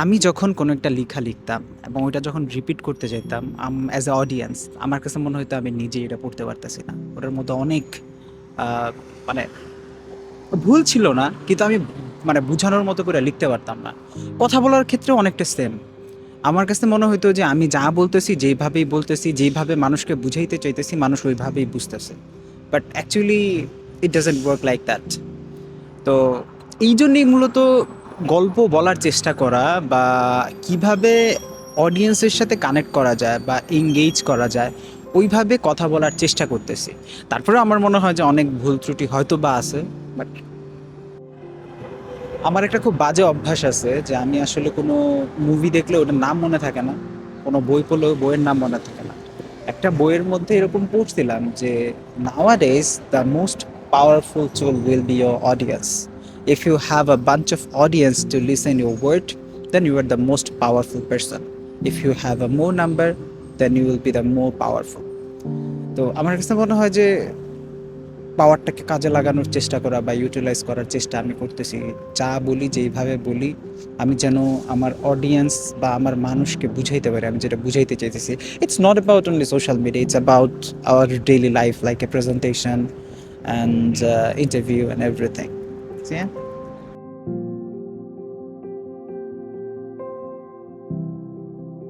আমি যখন কোনো একটা লেখা লিখতাম এবং ওইটা যখন রিপিট করতে যেতাম অ্যাজ এ অডিয়েন্স আমার কাছে মনে হতো আমি নিজেই এটা পড়তে পারতেছি না। ওটার মধ্যে অনেক আহ, মানে ভুল ছিল না, কিন্তু আমি মানে বোঝানোর মতো করে লিখতে পারতাম না। কথা বলার ক্ষেত্রে অনেকটা সেম। আমার কাছে মনে হতো যে আমি যা বলতেছি, যেইভাবেই বলতেছি, যেইভাবে মানুষকে বুঝাইতে চাইতেছি, মানুষ ওইভাবেই বুঝতেছে। But actually it doesn't work like that. তো এই জন্যেই মূলত গল্প বলার চেষ্টা করা বা কিভাবে অডিয়েন্সের সাথে কানেক্ট করা যায় বা এঙ্গেজ করা যায় ওইভাবে কথা বলার চেষ্টা করতেছি। তারপরে আমার মনে হয় যে অনেক ভুল ত্রুটি হয়তো বা আছে। বাট আমার একটা খুব বাজে অভ্যাস আছে যে আমি আসলে কোনো মুভি দেখলে ওটার নাম মনে থাকে না, কোনো বই পড়লেও বইয়ের নাম মনে থাকে না। একটা বইয়ের মধ্যে এরকম পড়ছিলাম যে nowadays the most powerful tool will be your audience. If you have a bunch of audience to listen your word, then you are the most powerful person. If you have a more number, then you will be the more powerful. তো আমার কাছে মনে হয় যে পাওয়ারটাকে কাজে লাগানোর চেষ্টা করা বা ইউটিলাইজ করার চেষ্টা আমি করতেছি। যা বলি, যেইভাবে বলি, আমি যেন আমার অডিয়েন্স বা আমার মানুষকে বুঝাইতে পারি আমি যেটা বুঝাইতে চাইতেছি। It's not about only social media, it's about our daily life like a presentation and interview and everything.